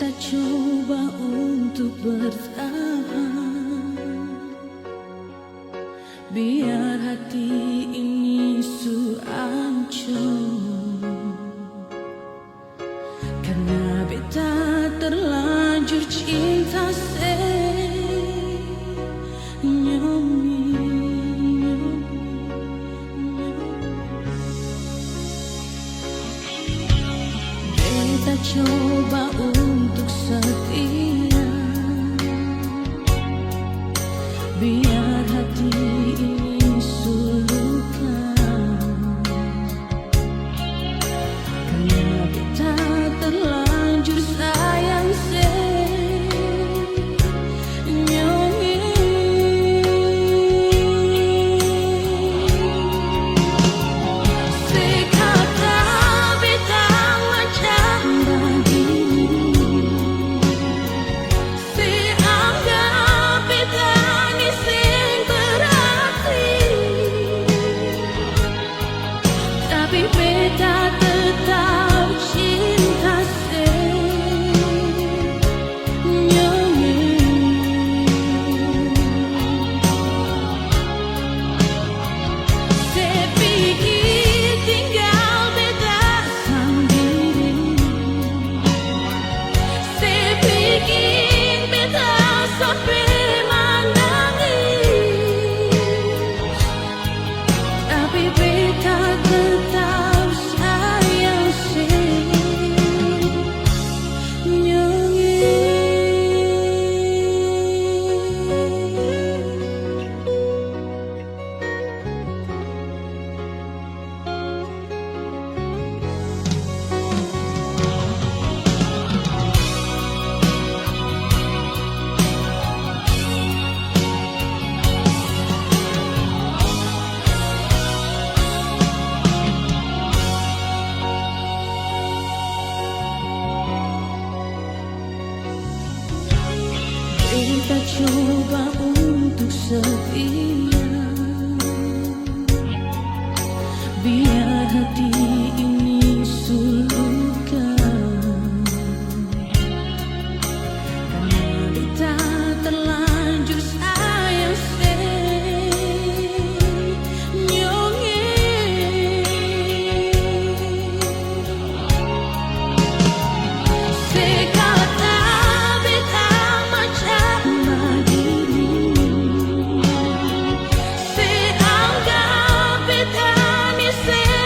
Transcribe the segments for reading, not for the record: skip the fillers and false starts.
Beta coba untuk bertahan, biar hati ini hancur. Karena beta terlanjur cinta Beta coba untuk setia, biar hati ini sulukan. Karena beta terlanjur sayang Beta coba untuk setia, biar hati ini sulukan. Karena beta terlanjur sayang say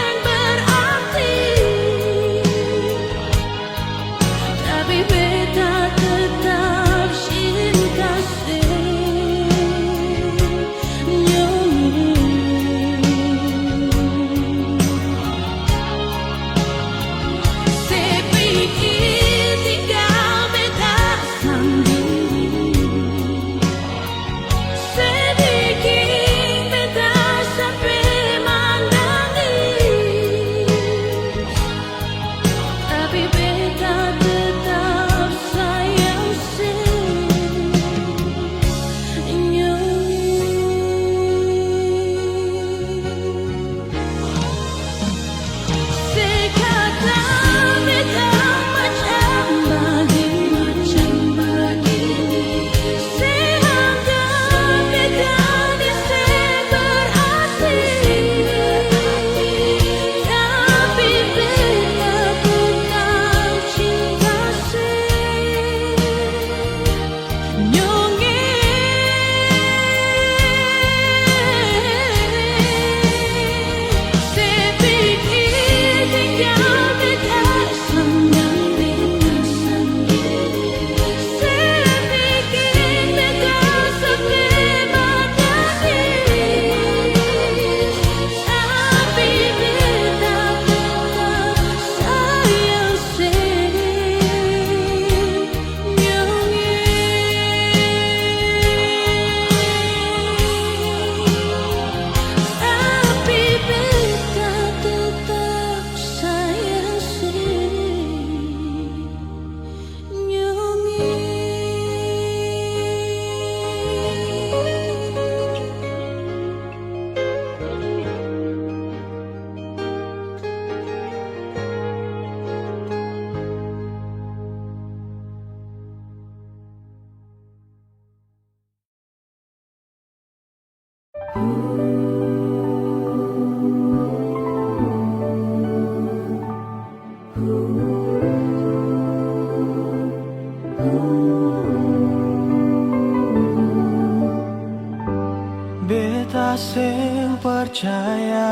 percaya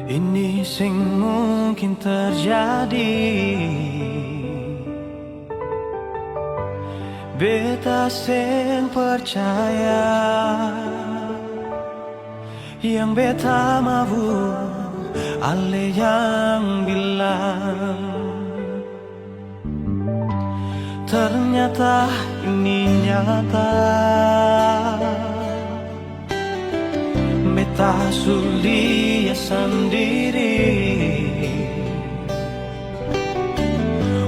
ini sing mungkin terjadi. Beta sing percaya yang beta mau, ale yang bilang. Ternyata ini nyata, beta sulia sendiri.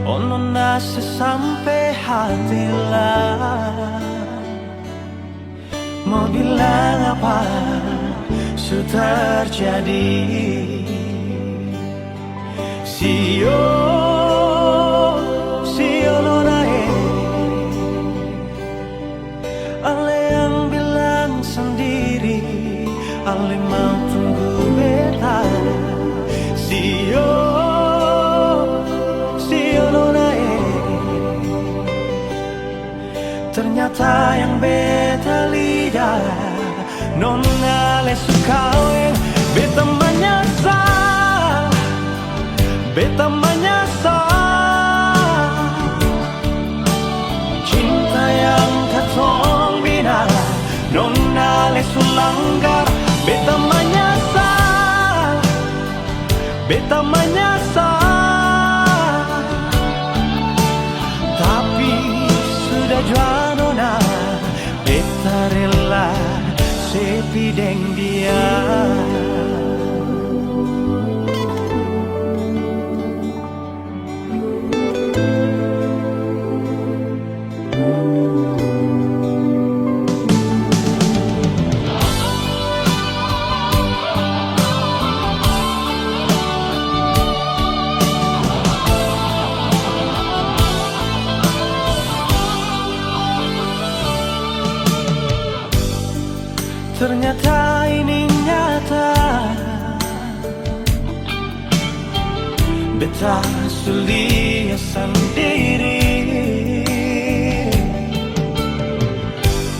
Ono nase sampai hati lah, mau bilang apa sudah terjadi. Sio nonae, ale yang bilang sendiri, ale mau tunggu beta. Sio nonae, ternyata yang beta lihat nona le sukaweng. Beta menyesal, beta menyesal, cinta yang katong bina nona le sulanggar. Beta menyesal, beta menyesal, tapi sudah jua nona, beta rela sepi deng dia. Ternyata ini nyata, beta sulia sendiri.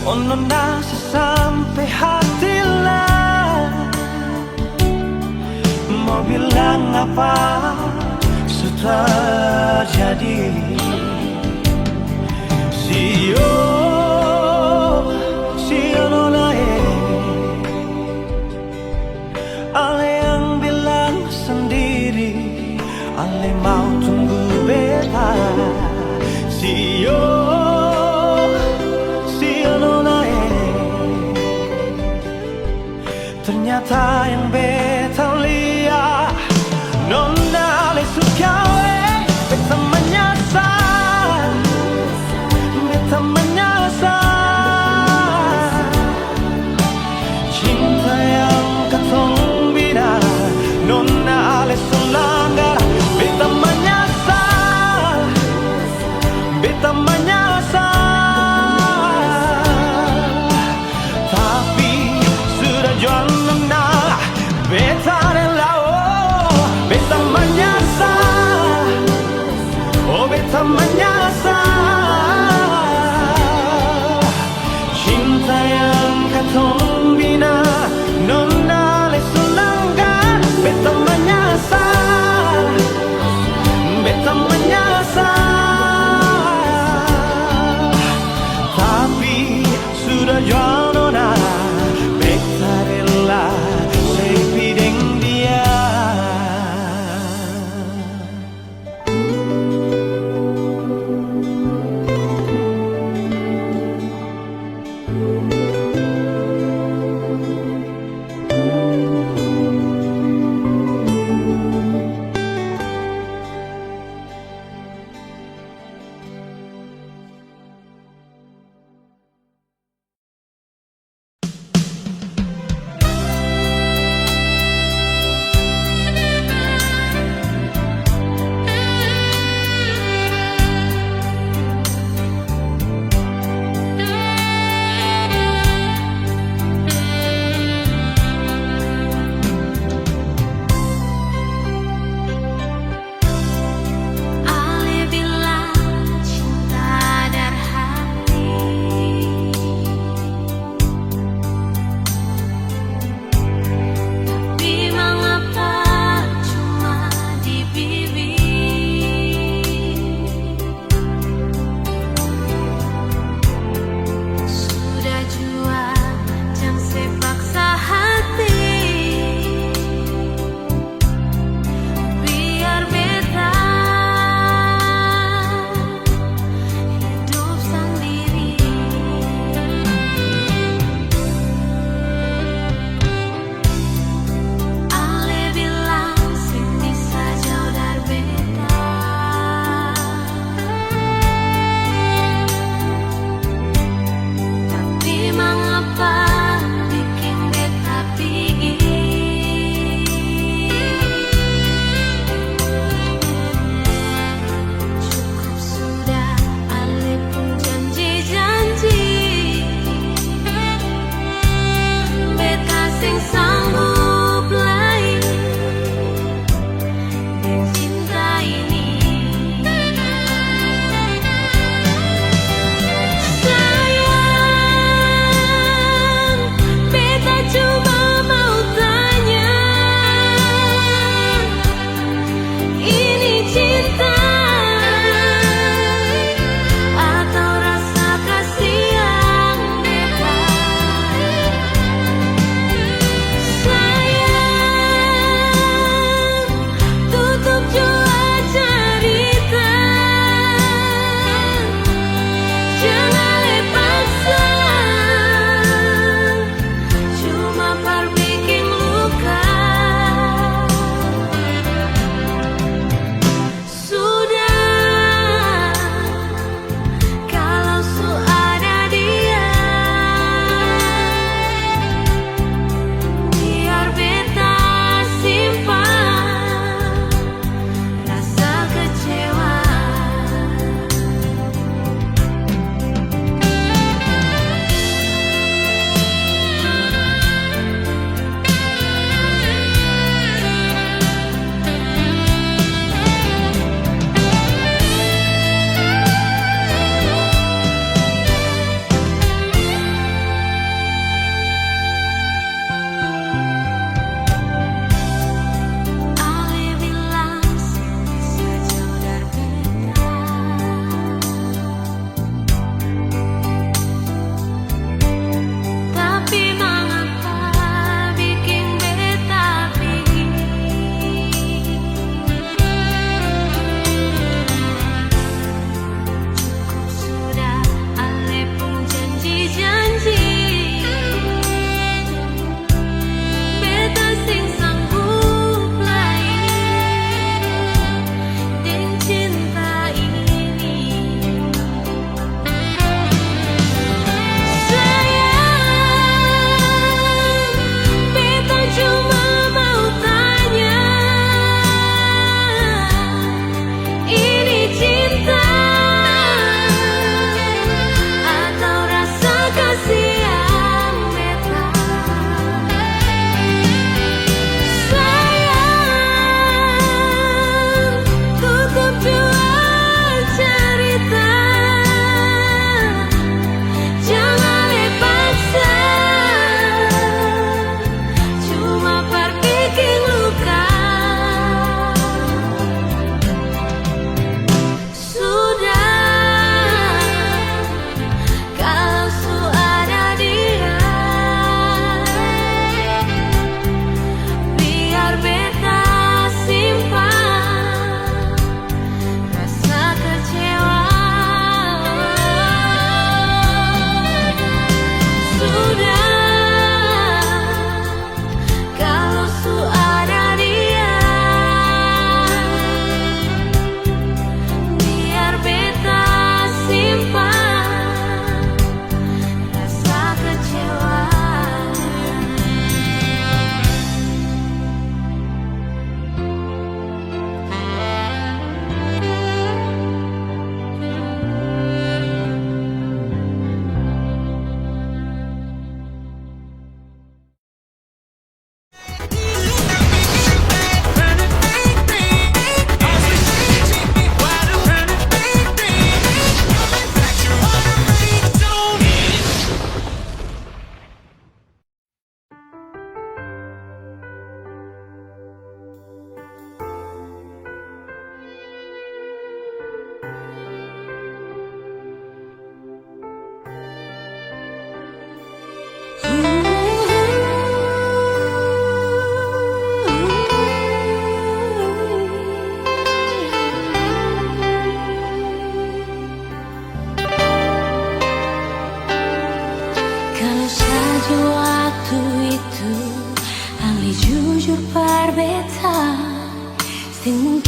Ono nasi sampai hati lah, mau bilang apa sudah jadi. Sio nonae, ale yang bilang sendiri, ale mau tunggu beta. Sio nonae, ternyata yang beta lihat nona le sukawe. Beta menyesal, beta menyesal, cinta yang katong bina nona ale sulanggar. Beta menyesal, beta menyesal, tapi sudah jual nona,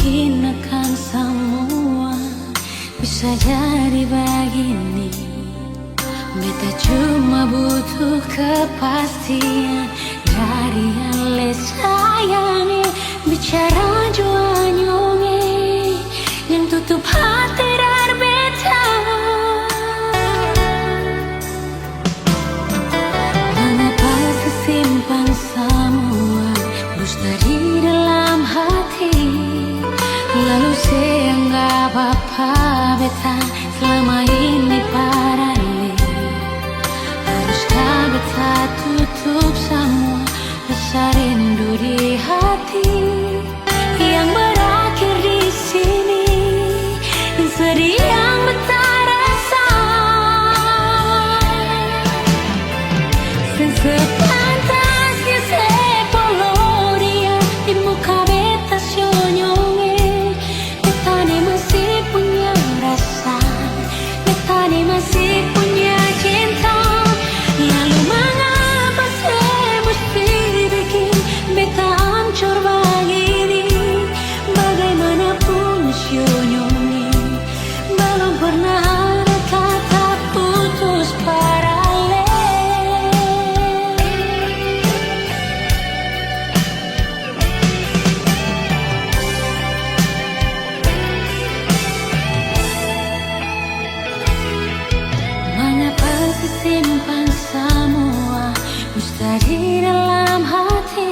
mungkin akan semua bisa jadi begini. Beta cuma butuh kepastian dari ale sayangi. Bicara jua nyonge yang tutup hati dar beta. Mengapa sesimpan semua dusta di dalam hati, lalu seanggap apa beta selama ini paralel. Haruskah beta tutup semua rasa rindu di hati yang berakhir di sini, dan sedih yang beta rasa. Sepantasnya sepuluh dia di muka beta senyonge. Beta ni masih punya rasa, beta ni masih punya cinta. Lalu mengapa saya mesti bikin beta hancur begini? Bagaimanapun senyonge, belum pernah ada kata putus paralel. Mengapa simpan semua dusta di dalam hati,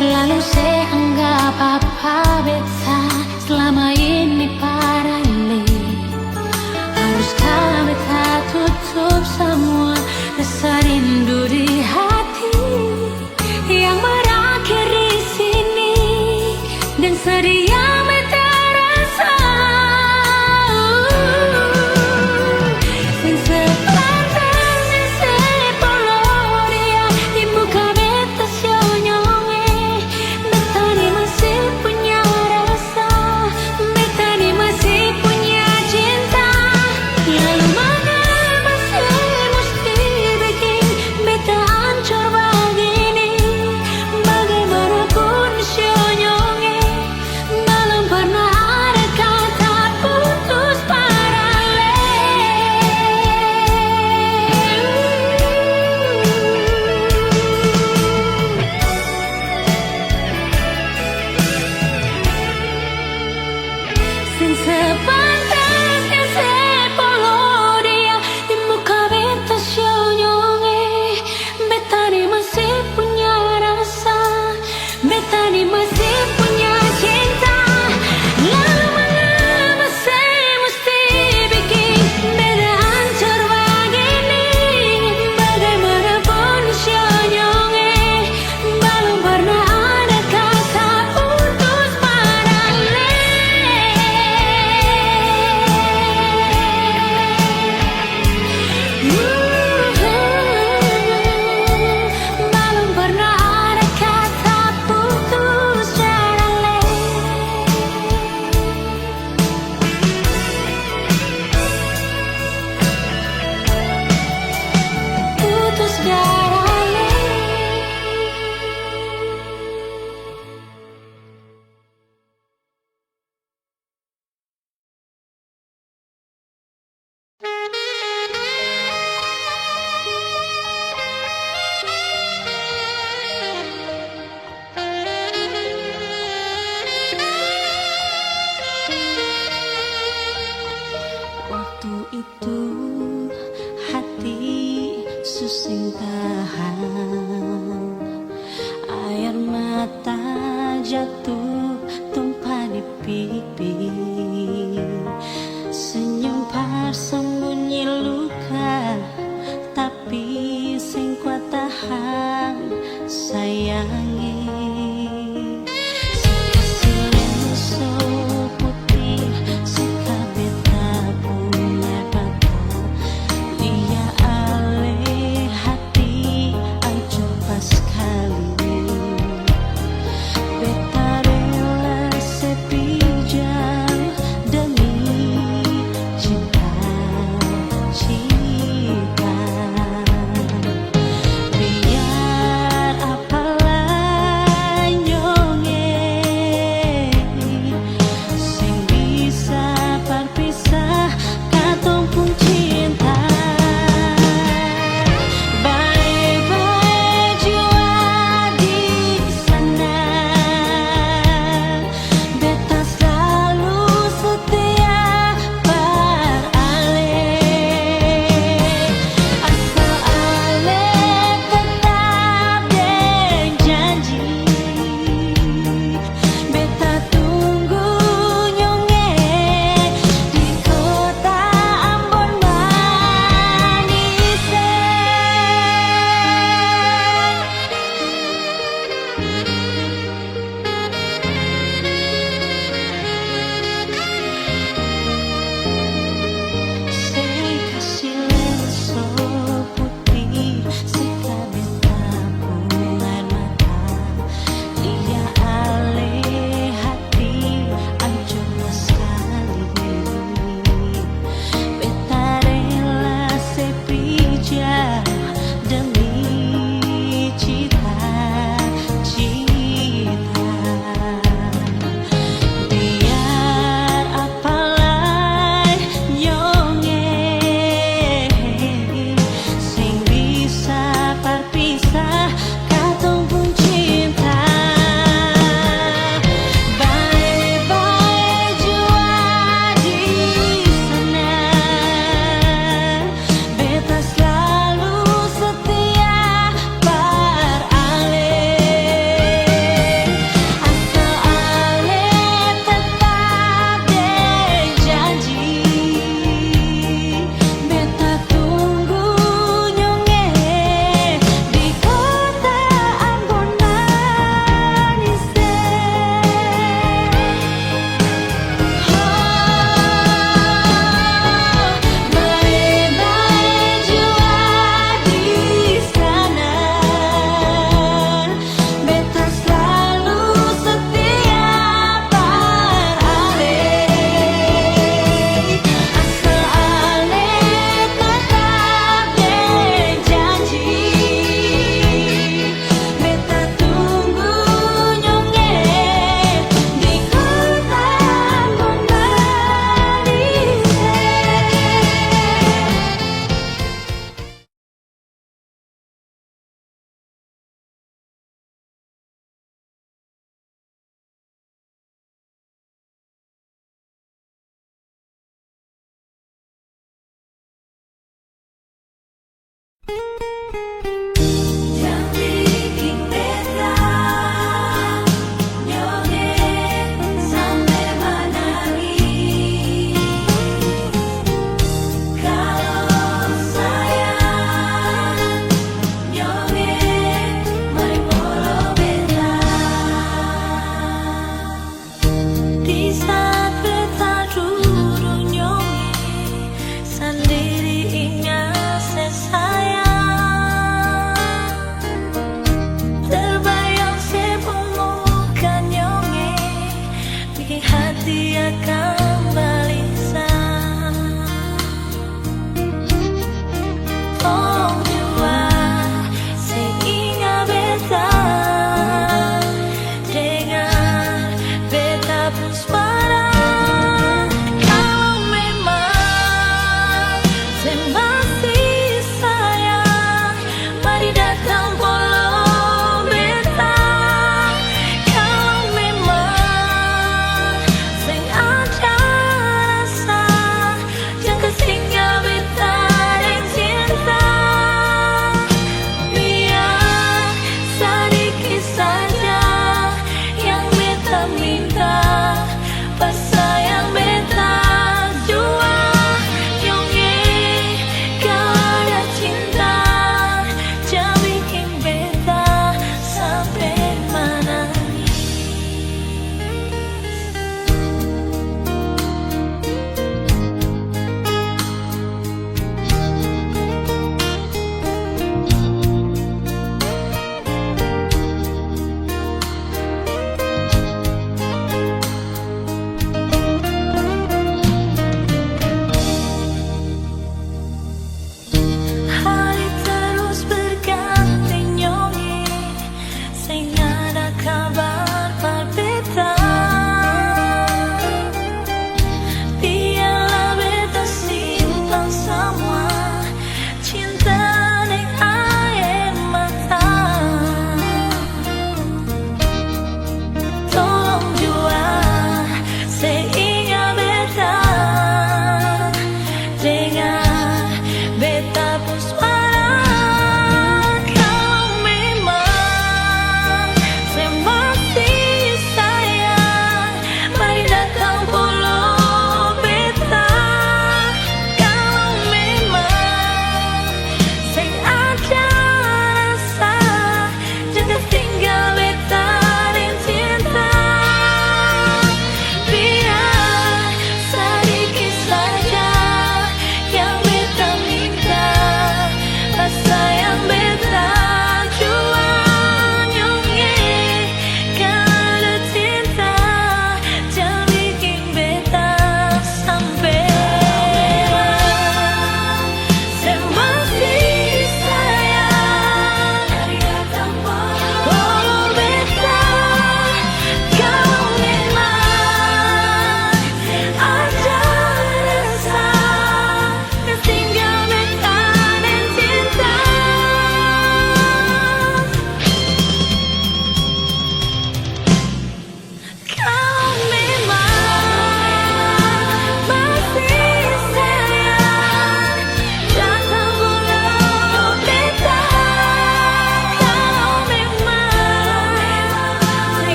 lalu saya anggap apa beta selama ini paralel. Haruskah beta tutup semua rasa rindu di hati yang berakhir di sini, dan sedih yang beta rasa. Sepantasnya sepuluh dia di muka beta senyonge. Beta ni masih punya rasa, beta ni masih punya cinta. Lalu mengapa saya mesti bikin beta hancur begini? Bagaimanapun senyonge, belum pernah ada kata putus paralel. Sepantasnya sepuluh dia di muka beta senyonge. Beta ni masih punya rasa, beta ni masih punya cinta. Lalu mengapa saya mesti bikin beta hancur begini? Bagaimanapun senyonge, belum pernah ada kata putus paralel. Belum pernah ada kata putus paralel. Putus paralel. Waktu itu hati susing tahan, air mata jatuh tumpah di pipi. Senyum sembunyi luka, tapi sing kuat tahan sayangi. Sekali beta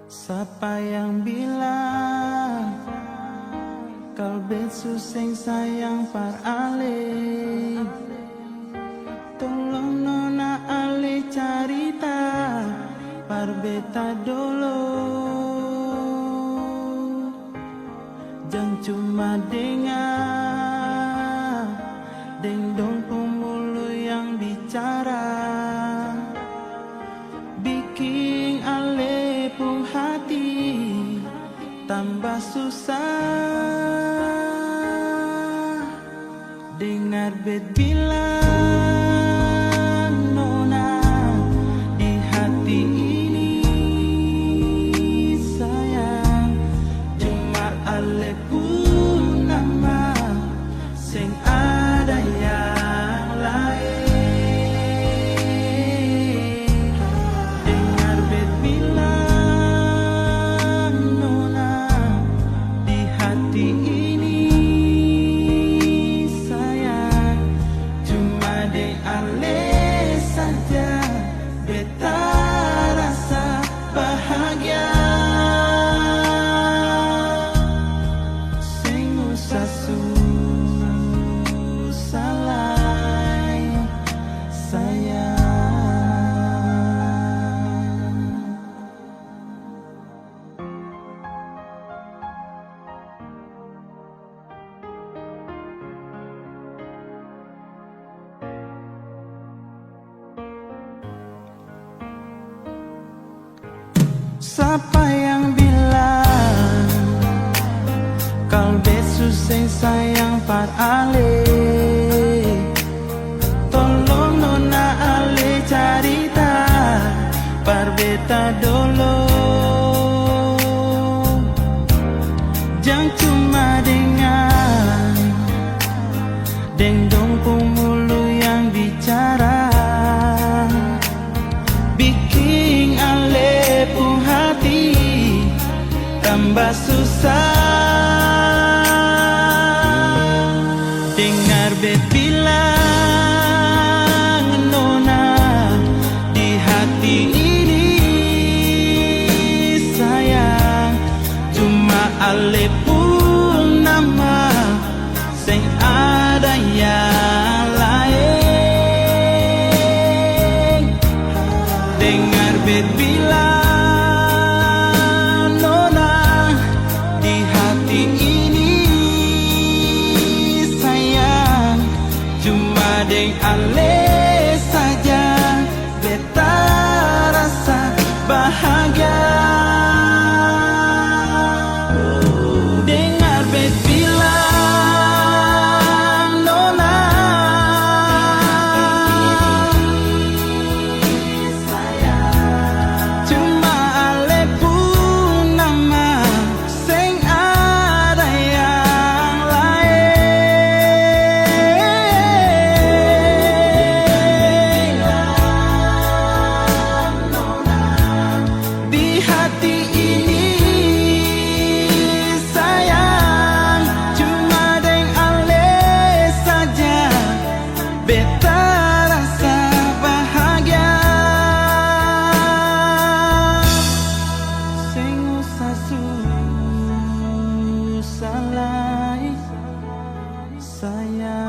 Siapa yang bilang kalbet suseng sayang par alih beta dulu, jangan cuma dengar dong pemulu yang bicara, bikin ale pun hati tambah susah. Dengar bet bilang nona, di hati ini sayang cuma ale pun nama, sing ada yang lain. Dengar bet bilang nona, di hati ini sayang cuma de ale saja, beta rasa bahagia. Sing usah susah lai sayang. Siapa yang bilang kal besus sing sayang par ale? Tolong nona ale cerita par beta dulu, jangan cuma dengar dong pemulu yang bicara, bikin ale pun hati tambah susah. Dengar bet bilang nona, di hati ini sayang cuma ale pun nama, sing ada yang lain. Dengar bet bilang nona, di hati ini sayang cuma deng ale saja, beta rasa bahagia. Dengar bet bilang nona, cuma ale pun nama, sing ada yang lain. Di hati ini sayang cuma deng ale saja, beta rasa bahagia. Sing usah susah lai sayang.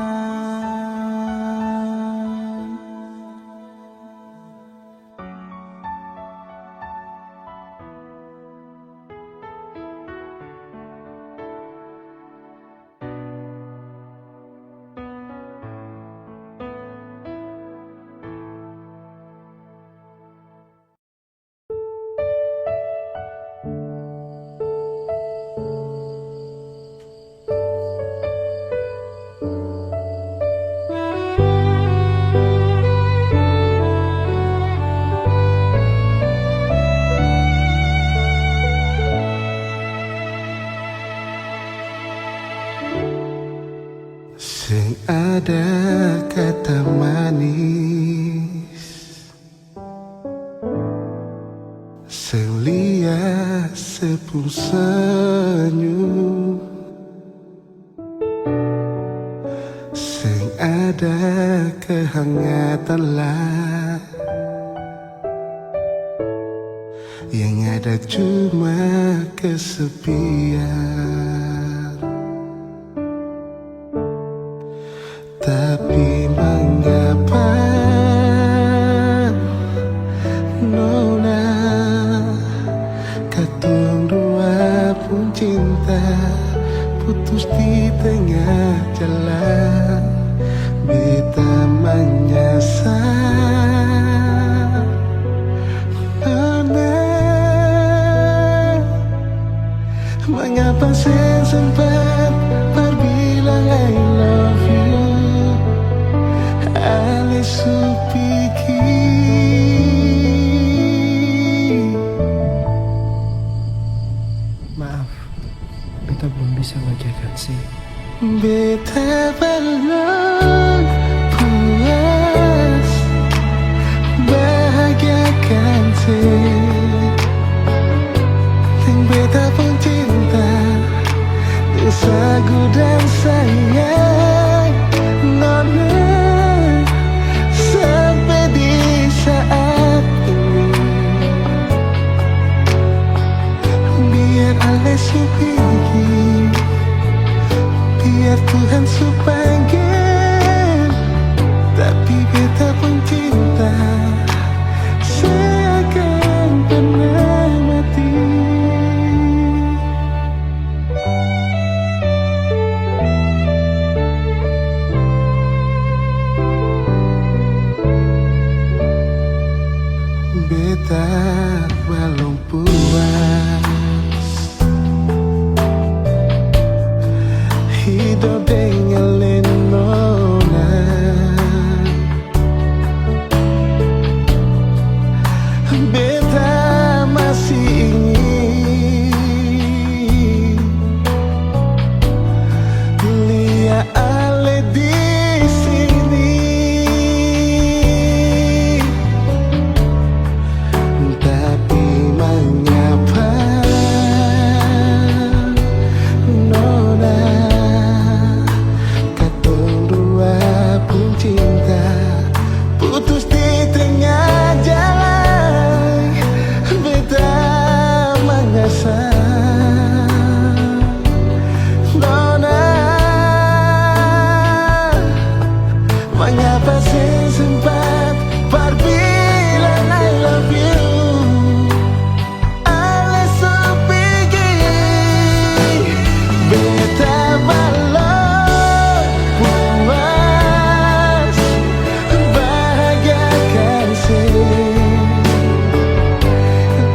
Sing ada kata manis, sing lia sepung senyum, sing ada kehangatan lah, yang ada cuma kesepian. Tapi mengapa nona bisa bahagiakan sih. Beta belum puas bahagiakan sih. Yang beta pun cinta sagu dan sayang Nona sampai di saat ini. Biar Allah supigi, biar Tuhan supanggil, tapi beta pun cinta seakan pernah mati. Beta belum puas hidup dengan Nona. Beta masih ingin lihat Ale di sini. Tapi mengapa Nona katong dua pun cinta putus di tengah jalan. Beta mengasah Nona, mengapa saya sempat berbilang I love you. Beta belum puas bahagiakan sih.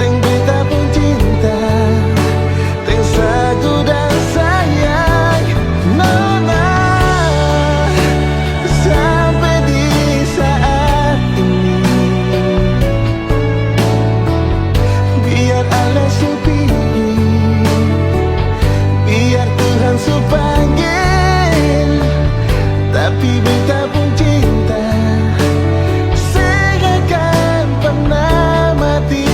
Teng beta pun cinta, teng sagu dan sayang Nona sampai di saat ini. Biar Allah supigi, biar Tuhan supanggil, tapi beta pun cinta seakan pernah mati.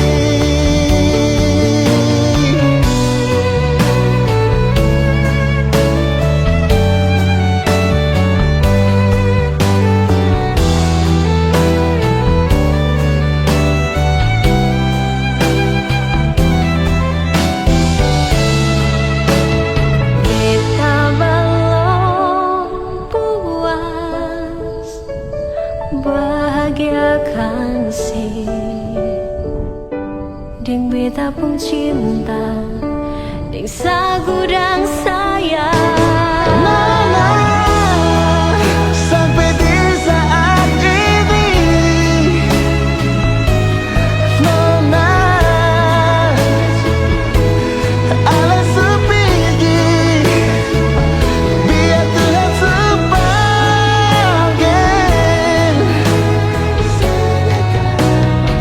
Beta belum puas bahagiakan si ding beta pun cinta ding sagu dan sayang Nona sampai di saat ini. Nona Allah supigi, biar Tuhan supanggil,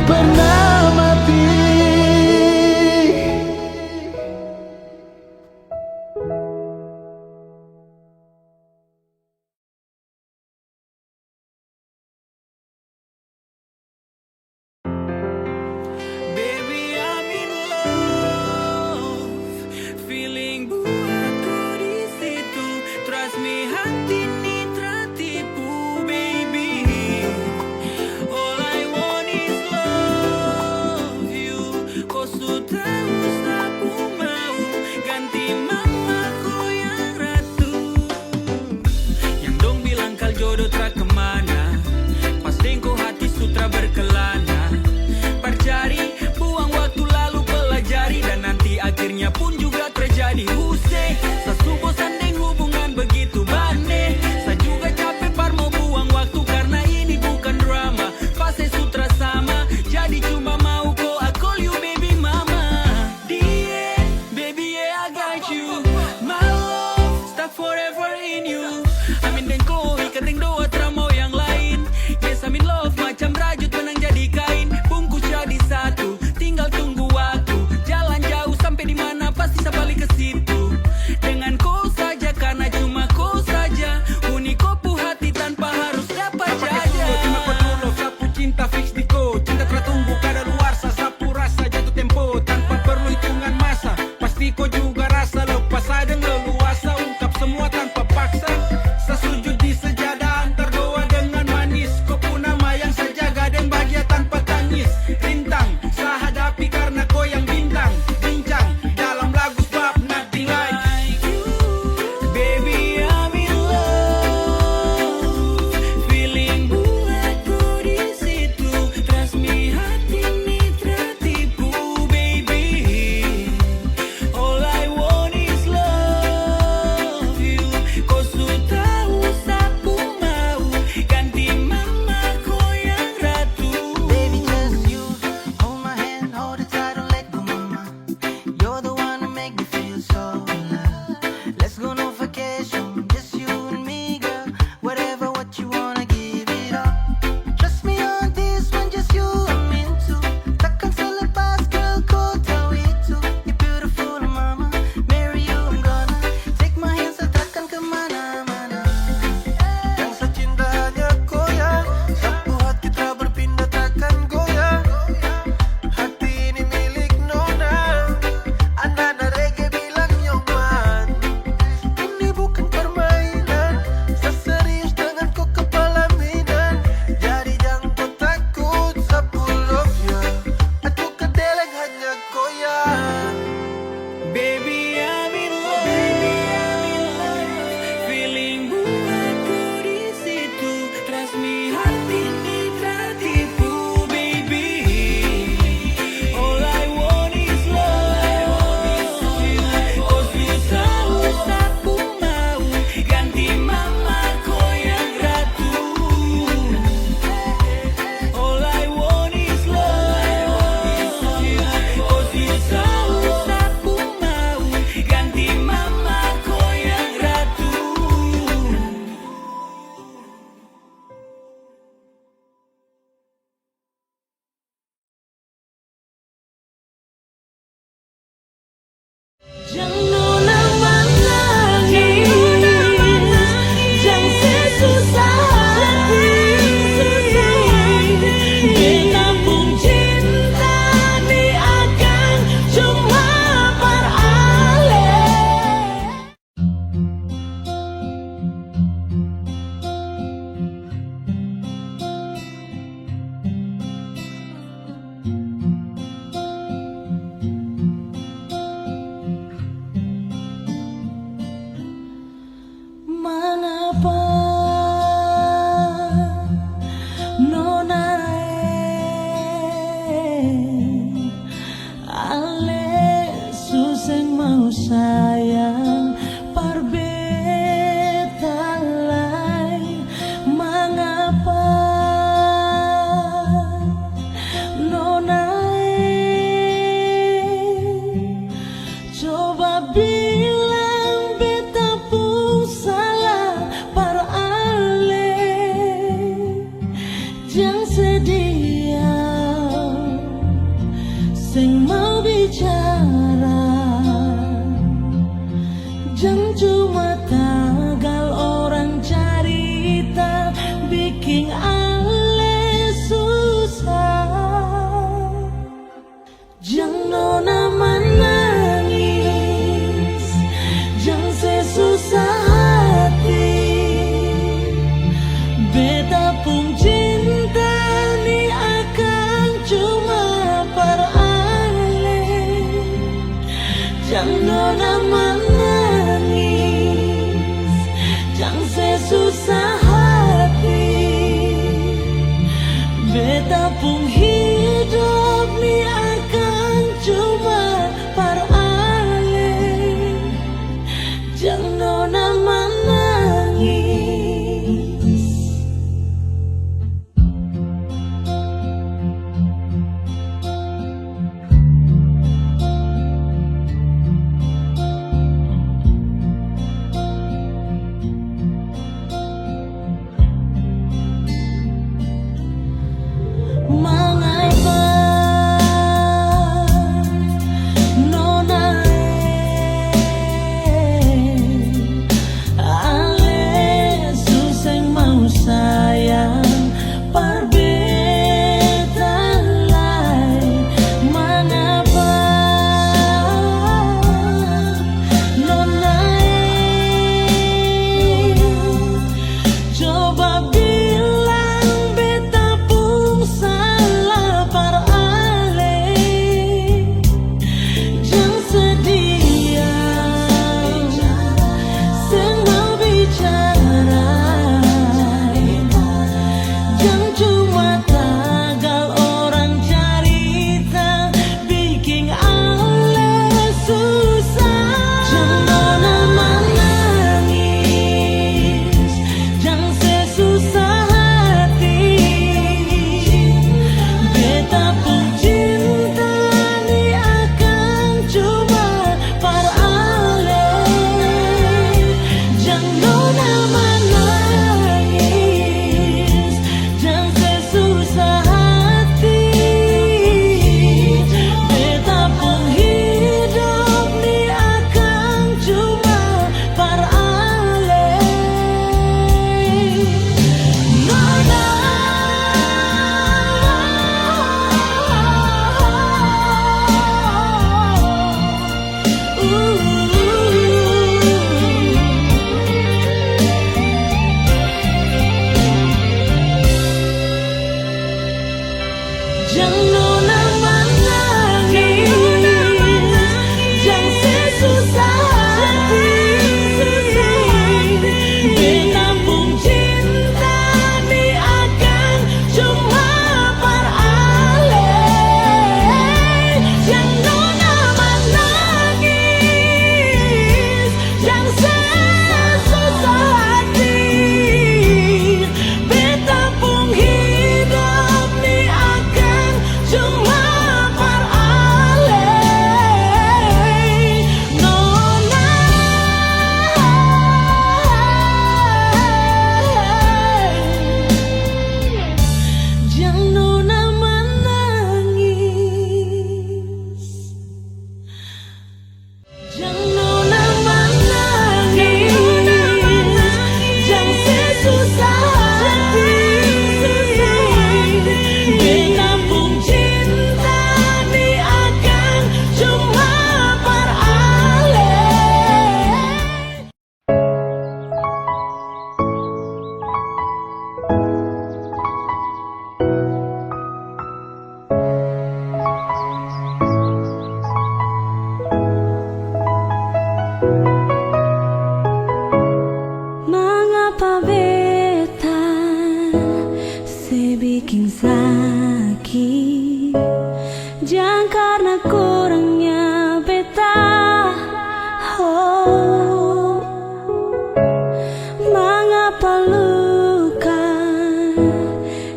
pernah mati. Jangan menangis, jangan sesusah hati. Beta pun hidup ni akan cuma paralih. Jangan menangis. Mengapa nona ale susah mau sayang perbedaan lain. Mengapa nona coba bilang beta pun salah paralih. Jangan sedia semua bicara, jangan cuma tagal orang cerita bikin ale susah. Jangan menangis, jangan sesusah hati. Beta pun cinta ni akan cuma paralih. Jangan menangis, jangan sesusah hati. Beta pun hidup ni akan cuma paralih. Nona jangan menangis, jangan sesusah hati. Beta pun cinta ni akan cuma paralih. Jangan menangis, jangan sesusah hati. Beta pun hidup ni akan cuma paralih. Nona jangan menangis, jangan menangis, jangan sesusah hati. Beta pun cinta ni akan cuma paralih. Mengapa beta sebikin sakit? Jangan karena kurangnya beta. Oh, mengapa luka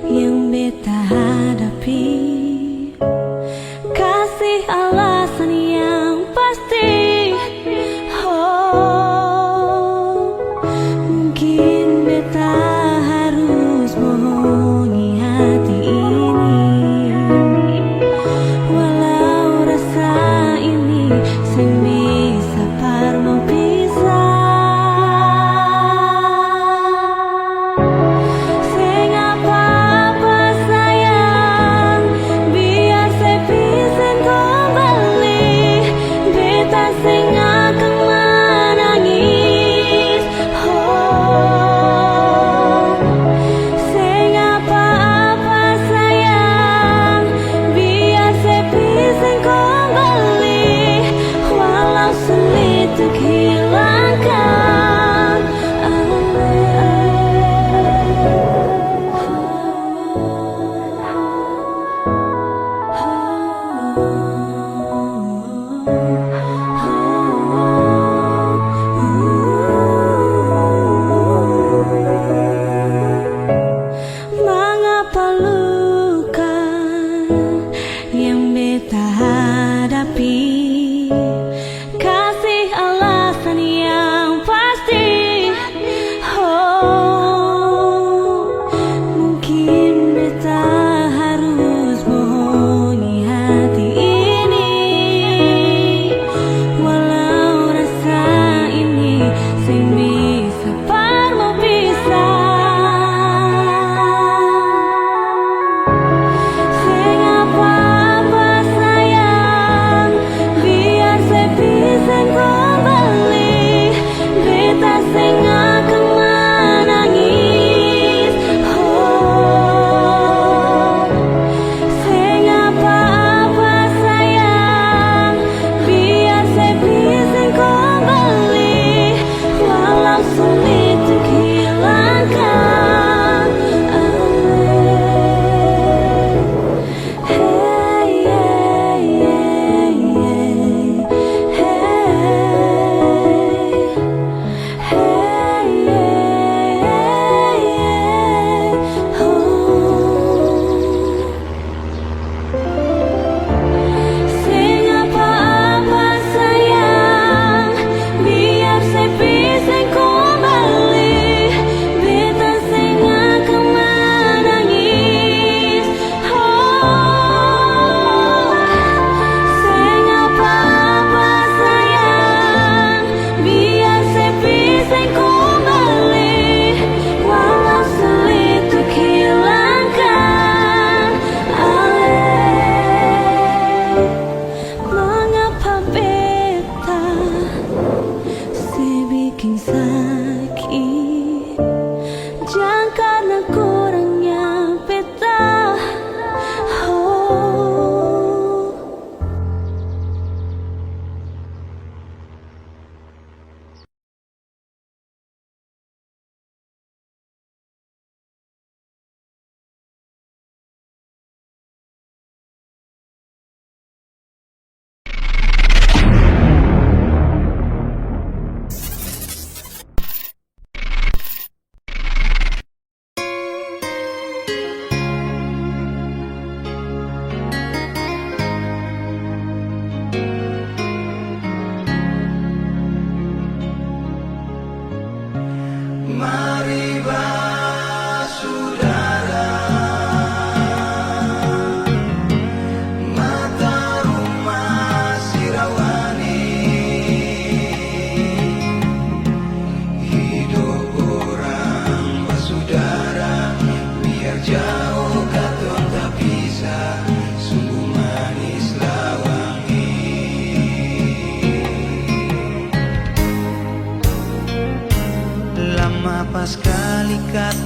yang beta hadapi? Kasih alasan yang pasti. Oh, mungkin beta harus bohongi hati ini.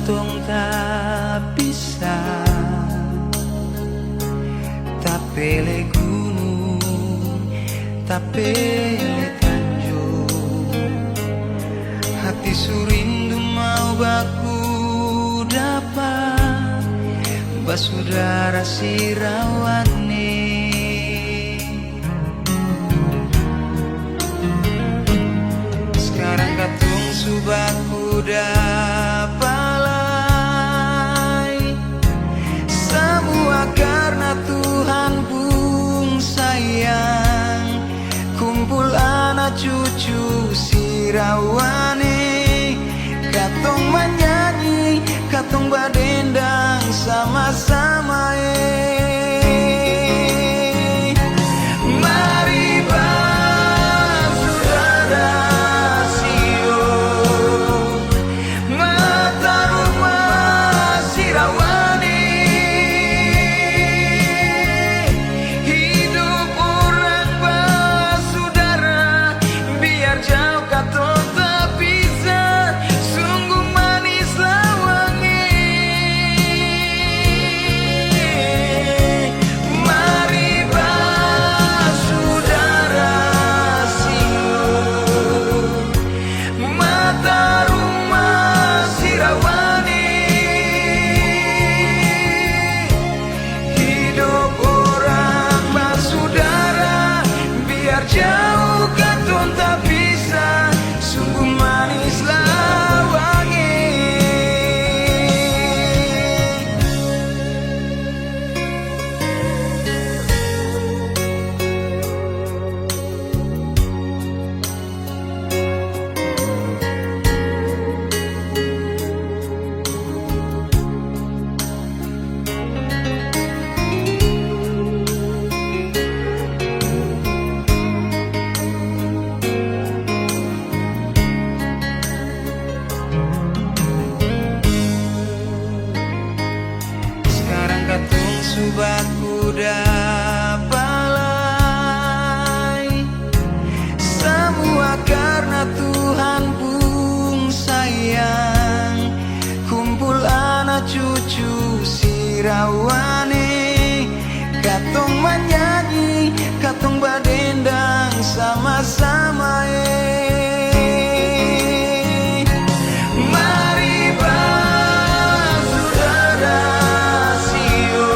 katong tak bisa, tak pele gunung, tak pele tanjung. Hati surindu mau baku dapat basudara sirawane. Sekarang katong subaku dapalai, semua karena Tuhan bung sayang. Kumpul anak cucu sirawane, katong menyanyi, katong badendang sama-sama Mari basudara sio, mata rumah sirawane. Hidup orang basudara, biar jauh katong tak bisa, sungguh manis lawangi. Mari basudara sio, mata rumah sirawane. Hidup orang basudara, biar jauh katong tak bisa, sungguh manis lawangi. Sekarang katong subaku dapalai, semua karena Tuhan bung sayang. Kumpul anak cucu sirawane, katong menyanyi, katong badendang sama-sama Mari basudara sio,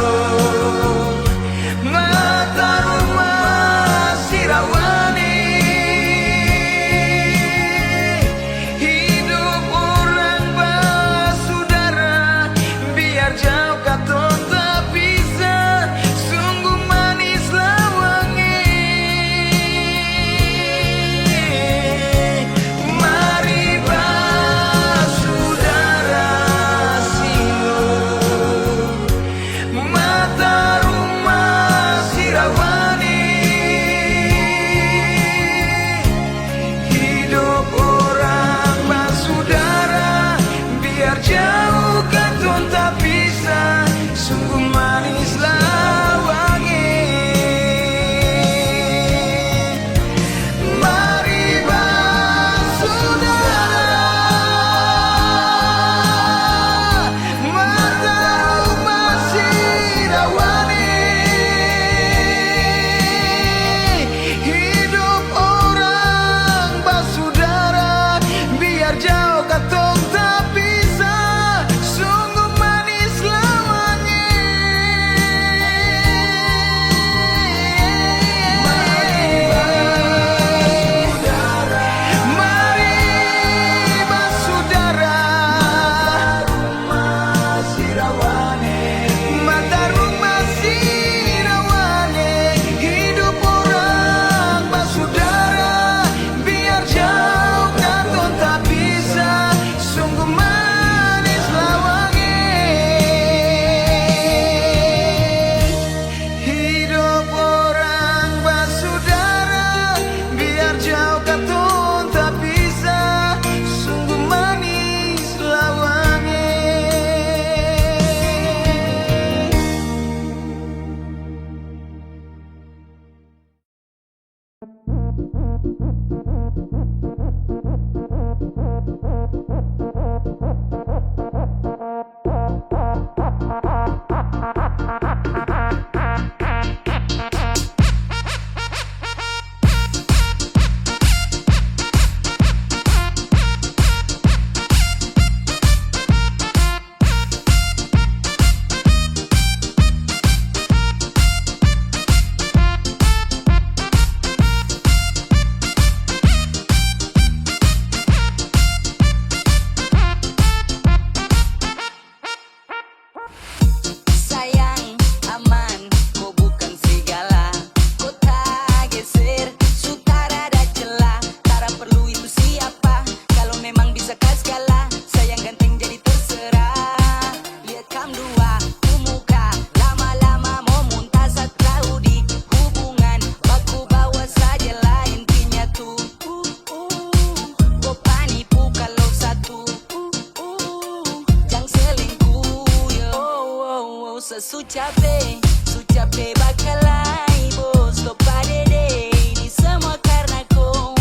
Sucape bakalai bos to padede. Ini semua karena kau.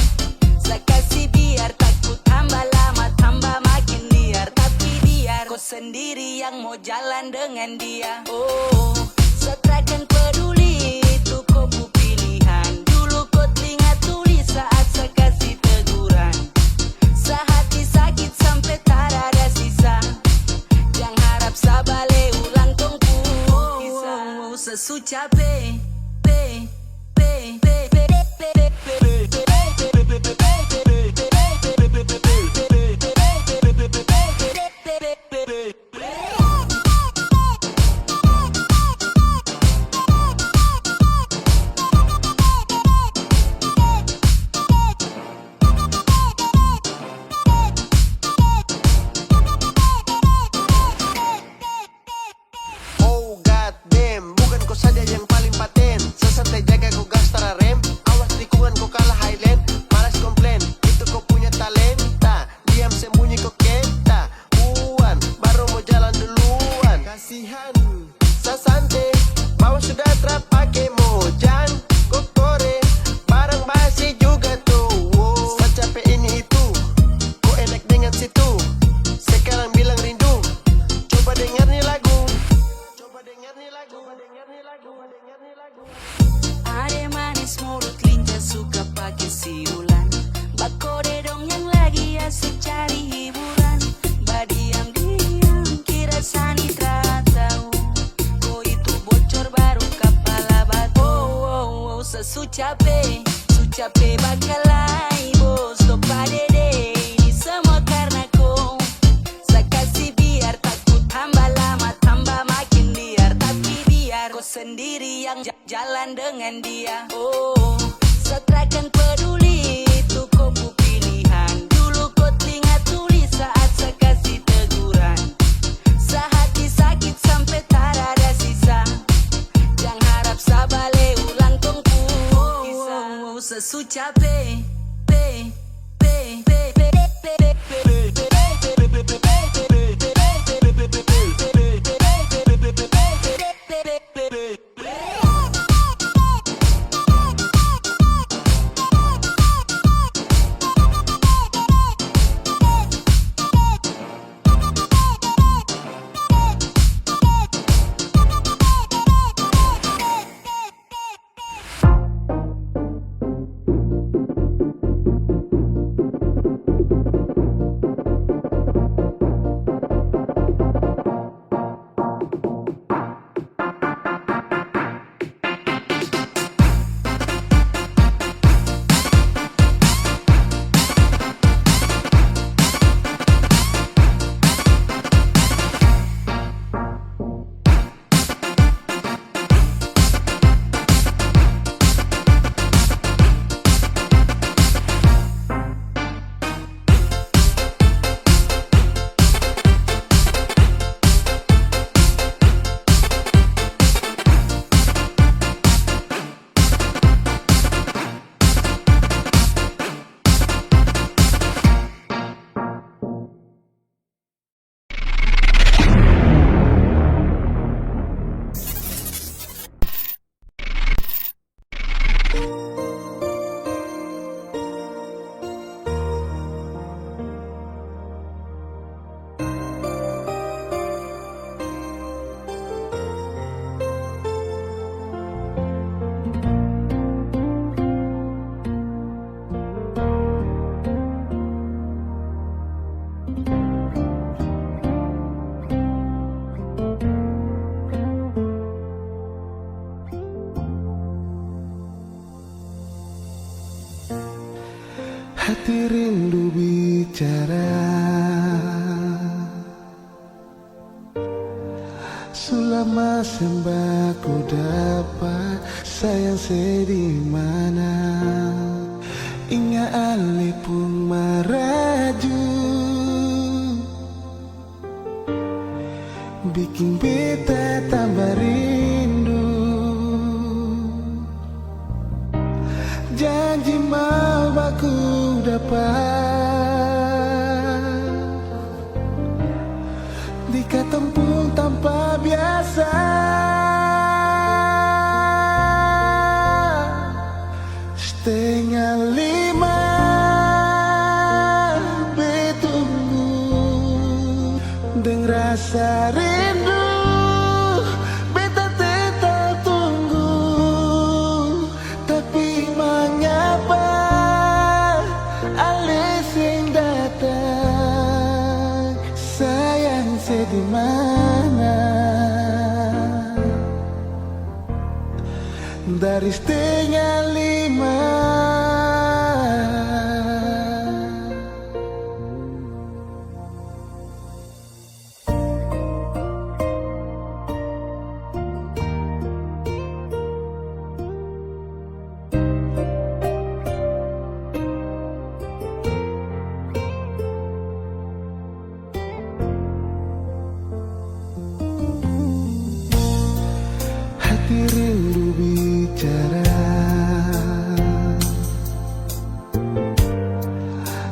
Saya kasih biar takut tambah lama tambah makin liar. Tapi biar kau sendiri yang mau jalan dengan dia. Oh, saya takkan peduli itu kau pu pilihan. Dulu kau telinga tuli saat saya kasih teguran. Sehati sakit sampai tak ada sisa. Jangan harap saya balik ulang tongku. Sesucape Oh god damn, bukan kau saja yang paling paten. Sesantai jaga kau gas tara rem. Awas tikungan kau kalah highland. Malas komplain, itu kau punya talenta. Diam sembunyi kau kenta. Puan, baru mau jalan duluan. Kasihan, sasante, bawa sudah terpakai mojan. Kau kore, barang basi juga tuh. Wow. Secapek ini itu, kau enak dengan situ. Sekarang bilang rindu, coba dengar nih lagu. Ade manis mulut lincah suka pakai siulan. Bakode dong yang lagi asik cari hiburan. Badiam-diam kira sani tahu. Kau itu bocor baru kepala batu. Oh, sesucape bakalai bos to padede. Ini semua karena kau. Saya kasih biar takut tambah lama tambah makin liar. Tapi biar kau sendiri yang jalan dengan dia. Oh, saya takkan peduli itu kau pu pilihan. Dulu kau telinga tuli saat saya kasih teguran. Sehati sakit sampai tak ada sisa. Jangan harap saya balik ulang tongku. Sesucape Hati rindu bicara, selama sembahku dapat sayang sedih mana. Ingat ale pun maraju, bikin beta tambah rindu. Janji mau aku dapat di kampung tanpa biasa. dari setengah 5. Hati rindu bicara,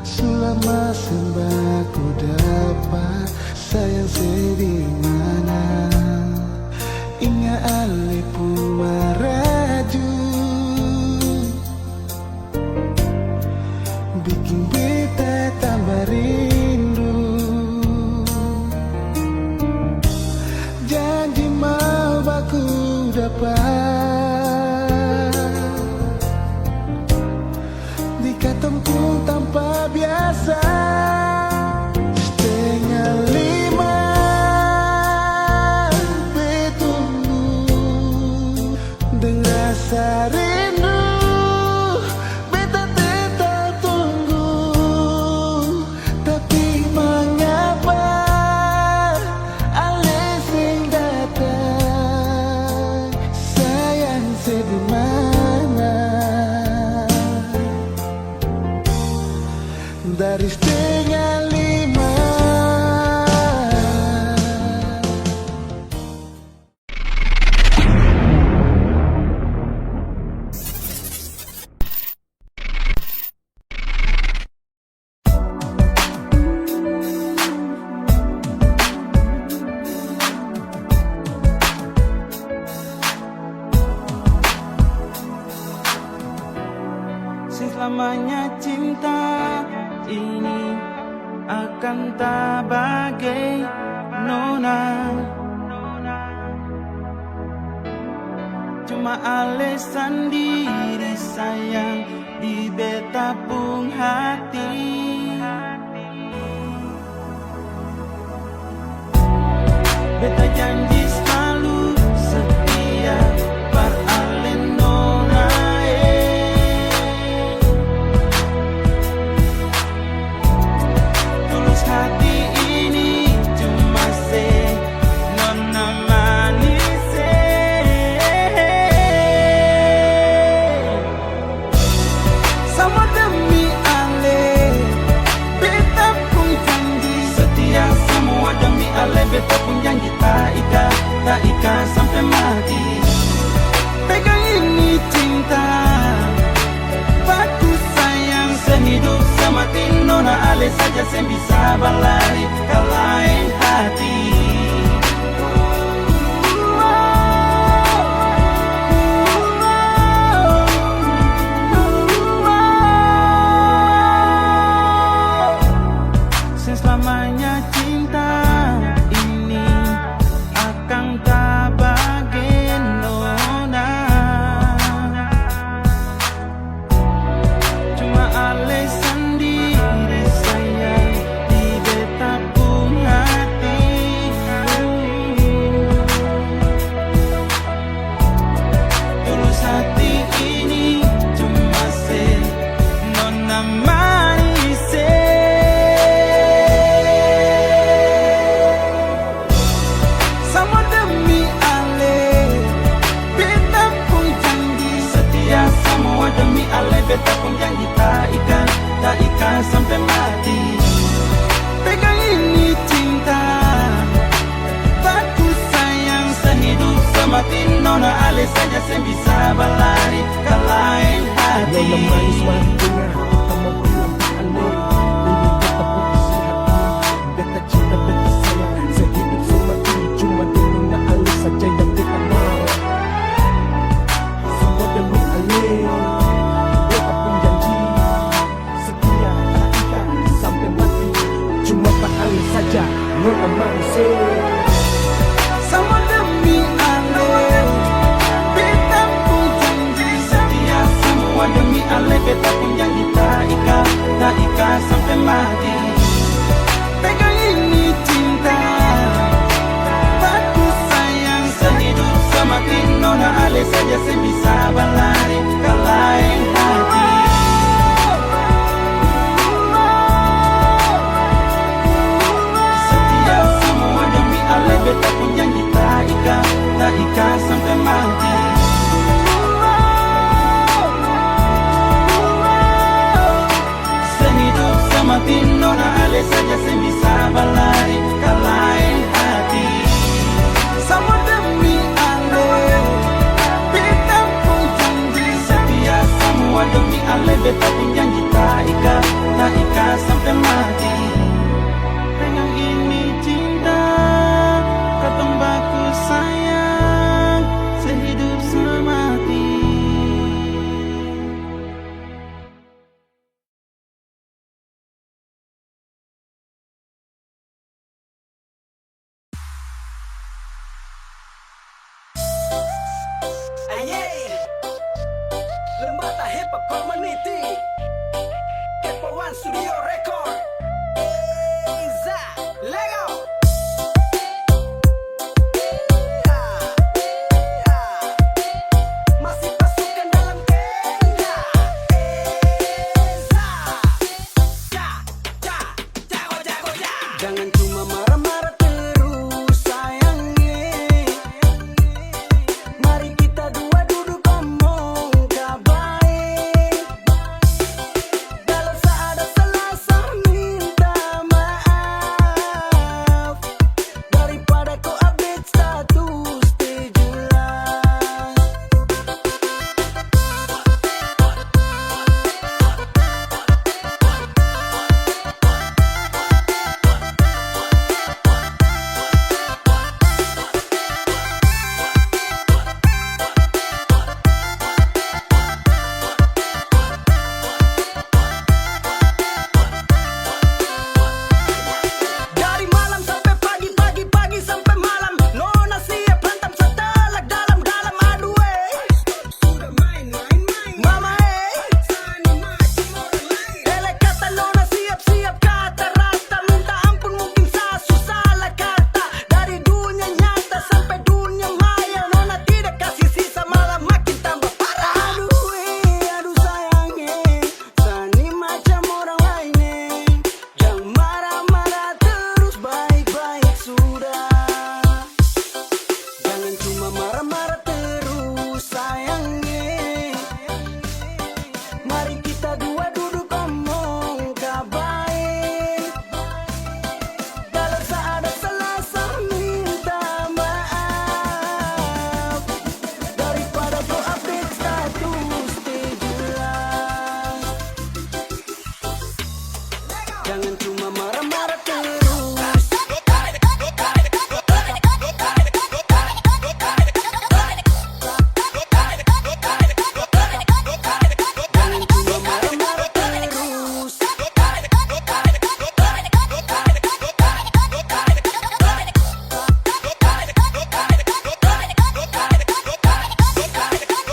selama sembahku dapat sayang sedih mana. Ingat ale pun maraju, bikin beta tambah rindu. Janji mau baku dapat dikataku tanpa biasa. Setengah 5 betunggu dengan rasa rindu, beta tetap tunggu. Tapi mengapa ale sing datang, sayang sedih mana. Dari setengah 5. Selamanya cinta ini akan tak bagai nona. Cuma ale sendiri sayang di beta pung hati. Beta janji selalu setia par ale nona. Tulus hati ini cuma se nona manis. Sama demi ale beta pun janji setia, semua demi ale beta pun janji tak ika sampai mati. Pegang ini cinta, baku sayang sehidup semati. Nona ale saja yang bisa balari ke lain hati. Selamanya cinta ini akan tak bagai nona. Cuma ale sendiri sayang di beta pun hati. Tulus hati ini cuma se nona manis. Sama demi ale beta pun janji setia, semua demi ale beta pun janji tak ika sampai mati. Pegang ini cinta, baku sayang sehidup semati. Nona ale saja yang bisa balari ke lain hati. Nona manis waktunya kita mau pulang ale. Ini beta putus hati, beta cinta beta sayang sehidup semati. Cuma di nona ale saja yang beta mau. Semua demi ale beta pun janji setia tak ika sampai mati. Cuma tak ale saja nona manis. Sama demi ale beta pun janji setia, semua demi ale beta pun janji tak ika sampai mati. Pegang ini cinta, baku sayang sehidup semati. Nona ale saja yang bisa yeah. Lembata Hip Hop Community, Kepo One Studio Record. Eza, Lego. Masih pasukan dalam tenda. Eza, jago, jago, ya. Jangan cuma marah-marah terus sayangnya. Mari kita dua duduk ngomong baik. Kalau ada salah minta maaf. Daripada kau update status di jelas. Dari malam sampai pagi, pagi sampai malam, nona siap hantam setelak dalam-dalam. Aduh sudah main mama sani macam orang lain. Ele kata nona siap kata rata, minta ampun mungkin saya salah kata. Dari dunia nyata sampai dunia maya, nona tidak kasih sisa malah makin tambah parah. Aduh sayangnya, sani macam orang lain. Jangan marah-marah terus, baik-baik sudah. Jangan cuma marah-marah terus sayangnya. Mari kita dua duduk ngomong baik. Kalau ada salah minta maaf. Daripada kau update status di jelas. Jangan cuma marah-marah terus. Jangan cuma marah-marah terus.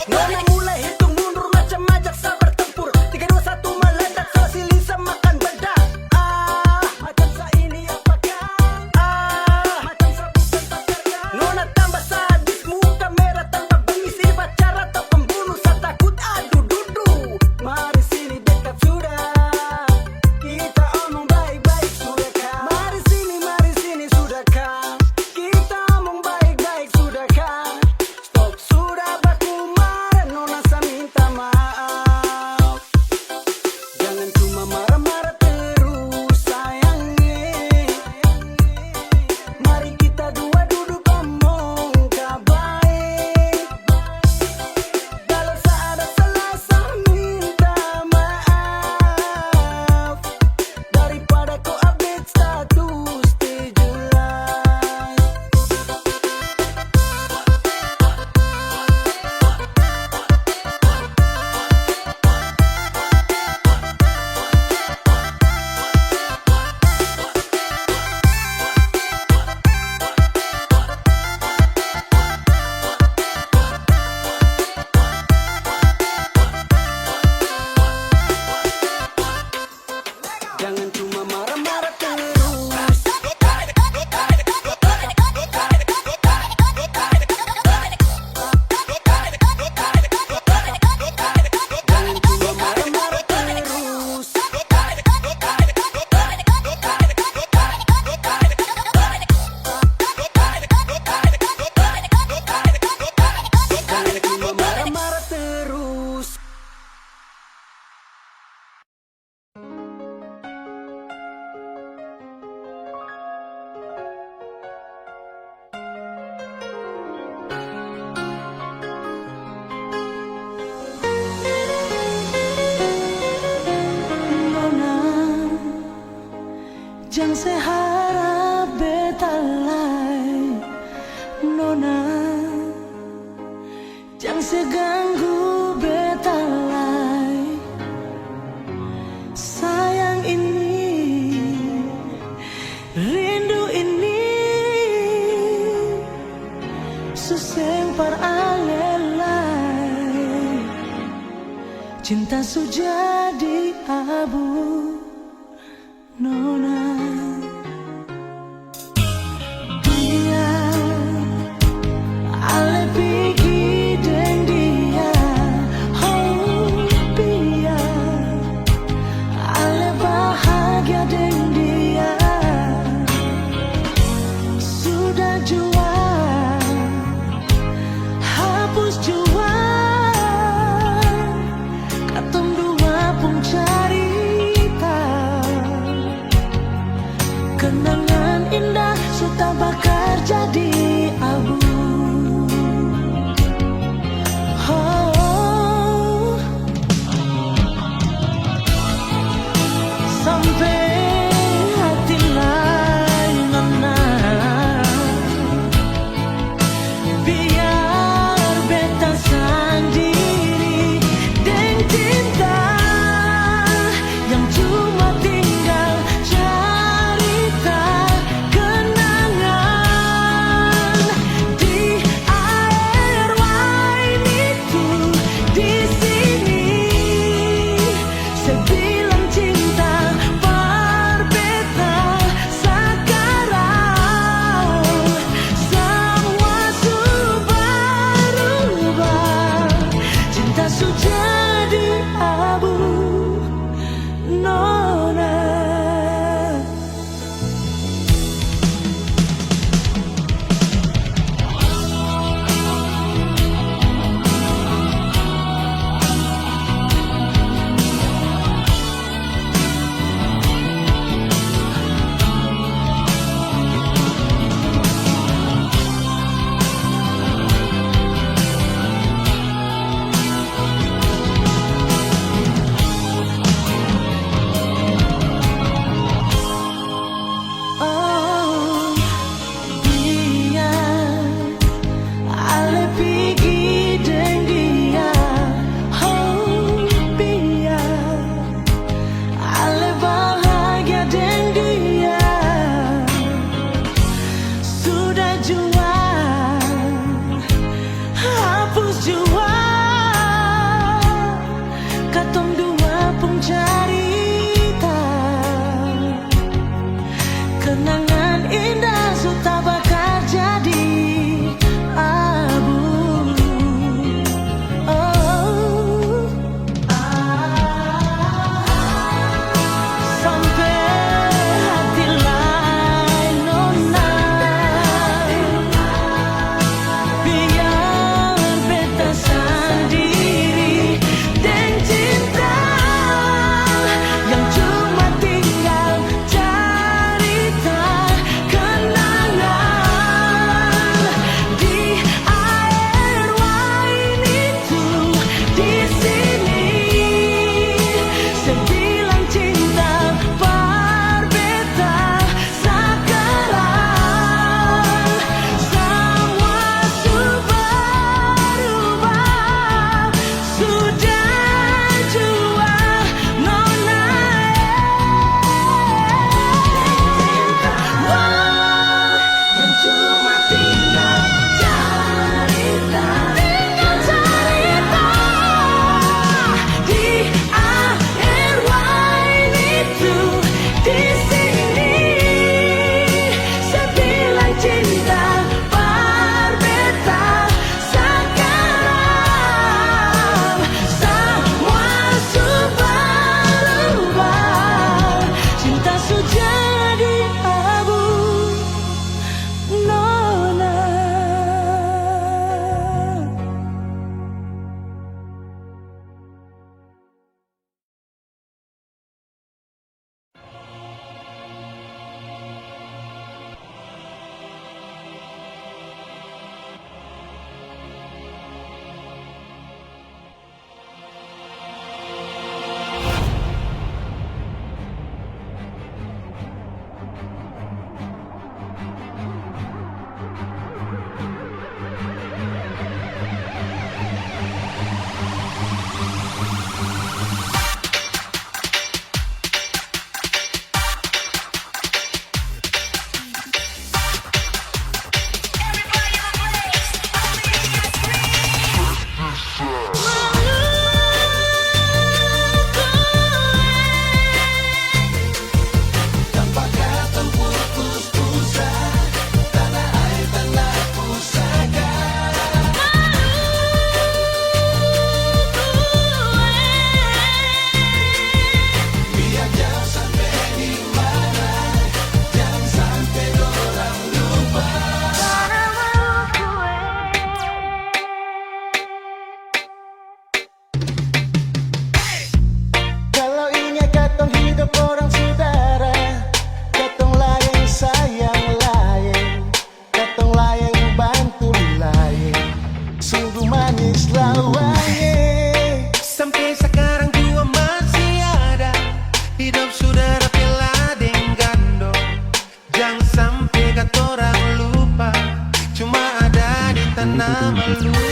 Nona mulai hitung mundur macam ajak sabar tempur. 3, 2, 1 meledak, salah silih semakan bedak. Macam sa ini apakah? Macam sa bukan pacarnya. Nona tambah sadis, muka merah tambah bengis. Ini pacar atau pembunuh, sa takut adu dudu. Mari sini dekat sudah, kita omong baik-baik sudah kah? Mari sini sudah kah? Kita omong baik-baik sudah kah? Stop sudah baku marah, nona sa minta maaf. Jangan cuma marah-marah terus sayangnya. Mari kita dua duduk ngomong baik. Kalau ada salah minta maaf. Daripada kau update status di jelas. Jangan cuma marah-marah terus. Jangan cuma marah-marah terus. Jangan cuma marah-marah terus. Nona, jangan seharap betalai. Nona, jangan seganggu betalai. Sayang ini, rindu ini, suseng par alelai. cinta sudah di abu, Nona. Dia ale pergi dan dia, oh biar ale bahagia dan dia. Sudah jua hapus jua, katong dua pun cerita. kawannya. Sampai sekarang juga masih ada. Hidup sudah rapi ladeng gandong. Jangan sampai kata orang lupa, cuma ada di tanah Maluku.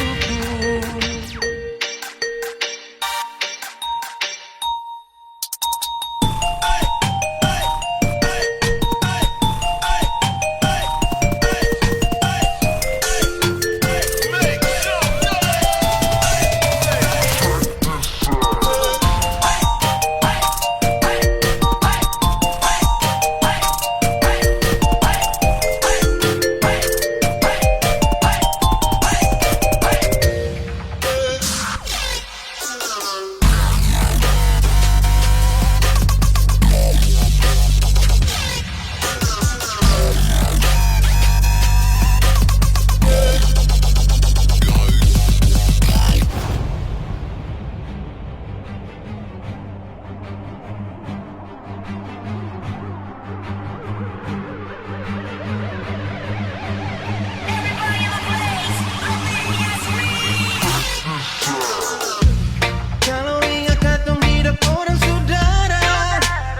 Kalau ingat katong hidup orang saudara,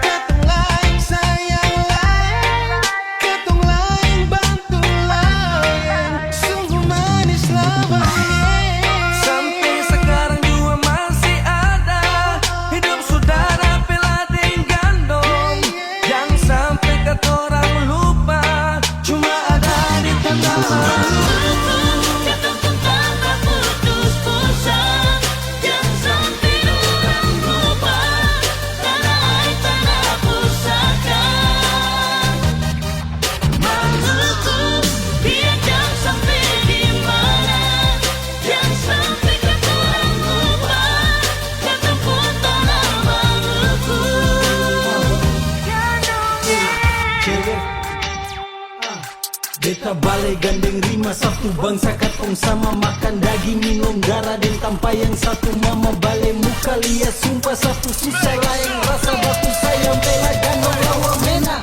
katong lain sayang lain, katong lain bantu lain, sungguh manis lain. Sampai sekarang juga masih ada. Hidup saudara peladeng gandong. Jangan sampai kata orang lupa, cuma ada di tanah Maluku. Beta balai gandeng rima satu bangsa katong sama, makan daging minum darah dan tanpa yang satu mama balai muka lihat sumpah satu susah lain rasa baku sayang bela gandong lawa mena.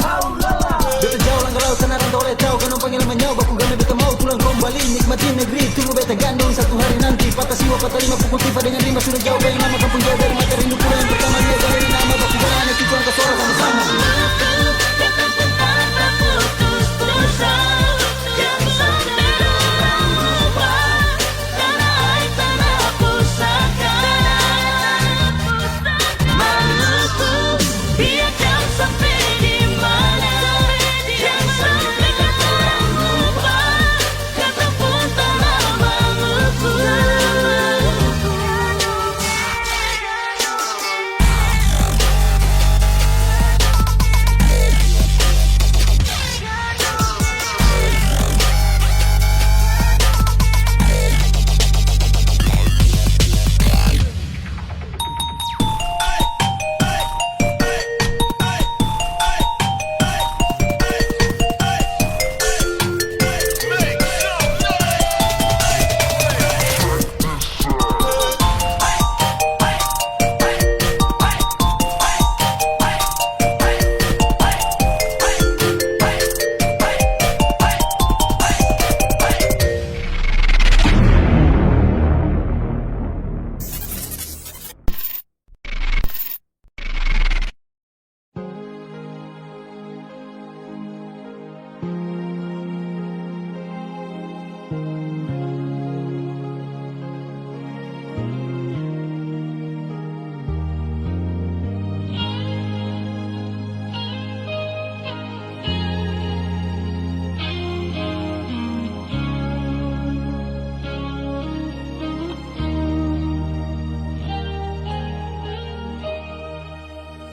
Beta jauh langgar laut sana rantau oleh tahu kanong panggil menyau baku game beta mau pulang kembali nikmati negeri tunggu beta gandong satu hari nanti patah siwa patah lima pukul tiba dengan lima sudah jauh bayang nama kampung jauh dari mata rindu pulang yang pertama dia galeri nama baku gara anak itu angka suara sama-sama.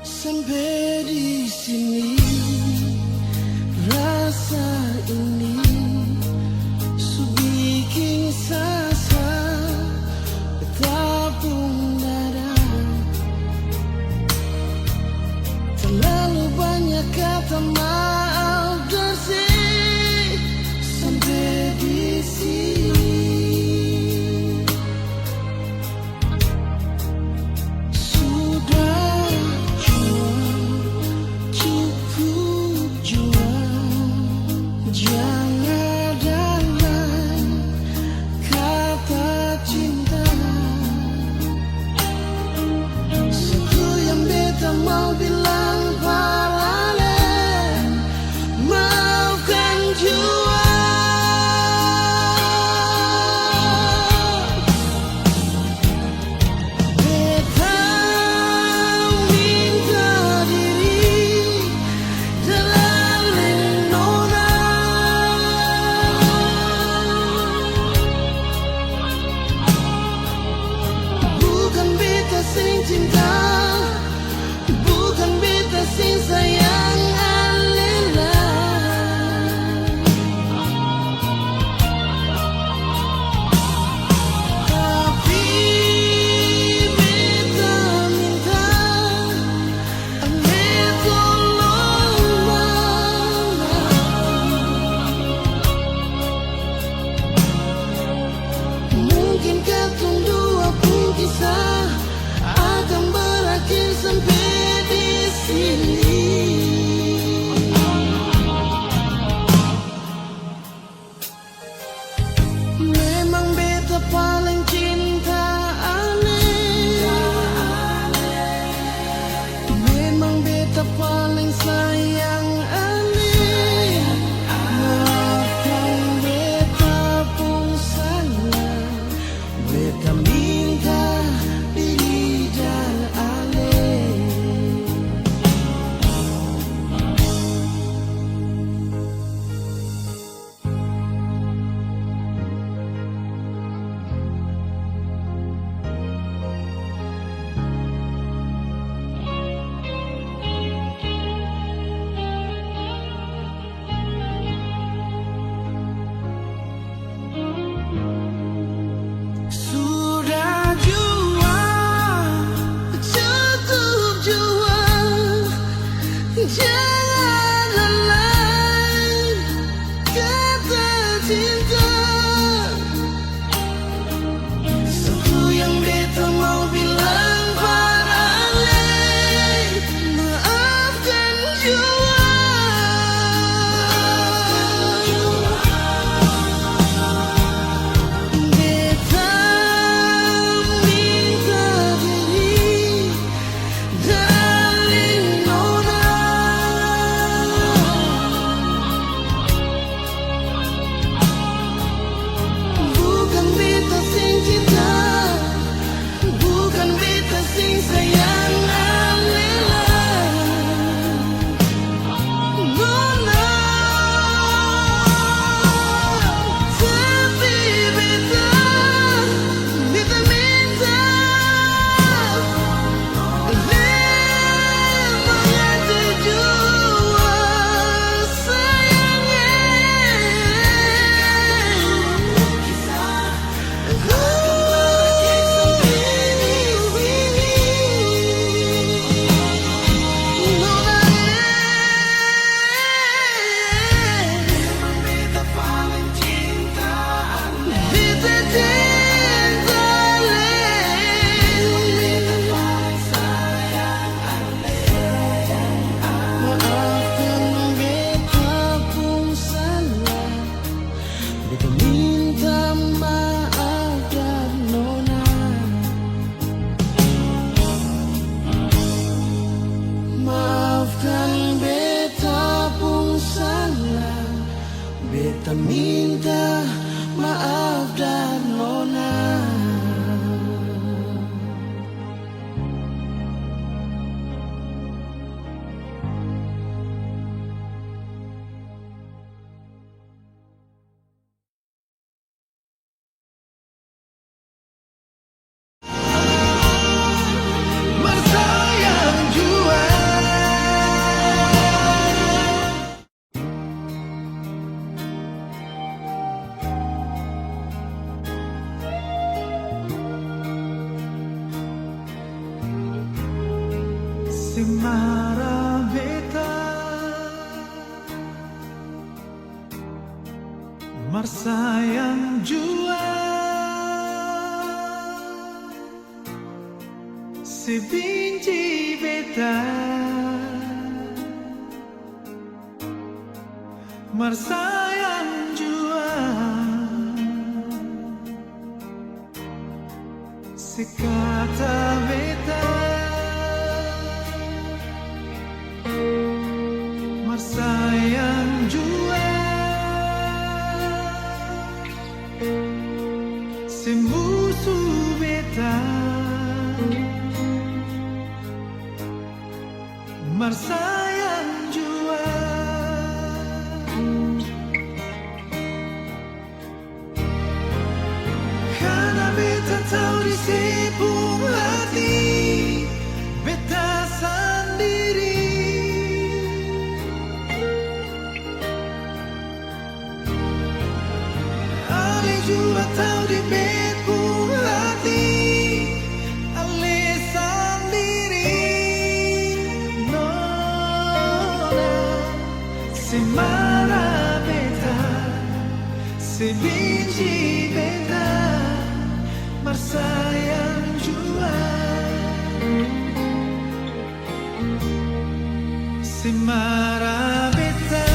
Sampai di sini rasa ini subikin sasa betapun dada. Terlalu banyak kata maaf bersih sampai di sini. Sudah cukup jual. Semara beta Marsayang jua Sebinci beta Marsayang jua Sekata beta Marsayang jua Semusuh beta Marsayang jua Karena beta tahu di sepung hati Beta sendiri Ale jua tahu di sepung hati Ale sendiri Nona Semara beta Sebenci beta Marsayang jua Semara beta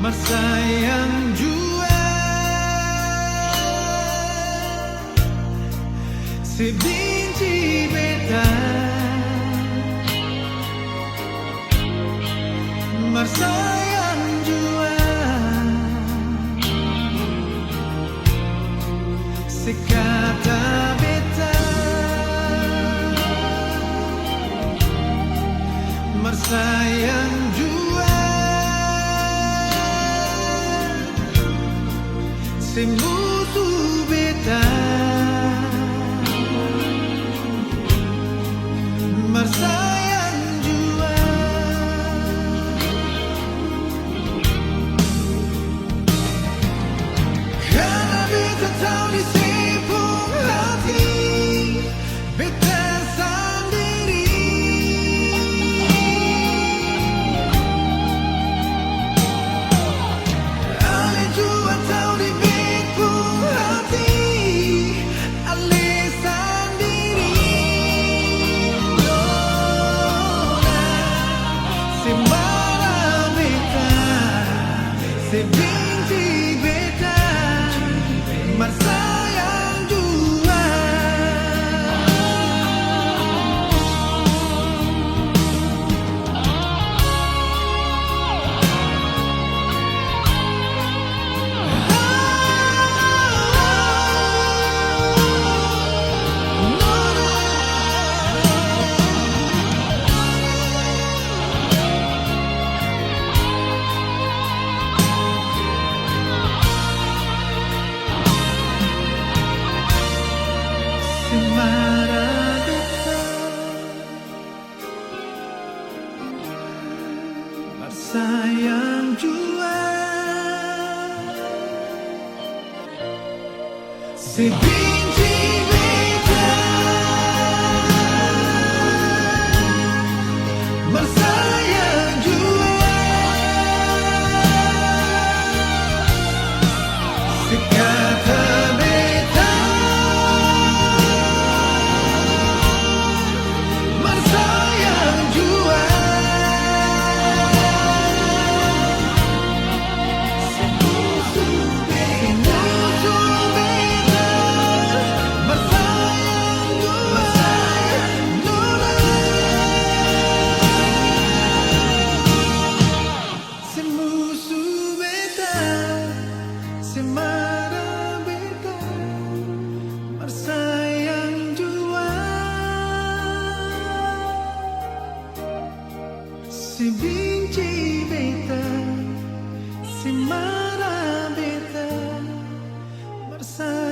Marsayang jua Sebenci beta Marsayang jua Sekata beta Marsayang jua Semusuh beta Marsayang jua Karena beta tahu di sepung hati Beta sendiri Ale jua tahu di sepung hati Ale sendiri Nona Semara beta Sebenci beta Marsayang jua Semara beta Marsayang jua Sebenci beta Marsayang jua Sekata beta Marsayang jua Semusuh beta Marsayang jua Nona Semusuh beta Semara beta Marsayang jua Sebenci beta Semara beta Marsayang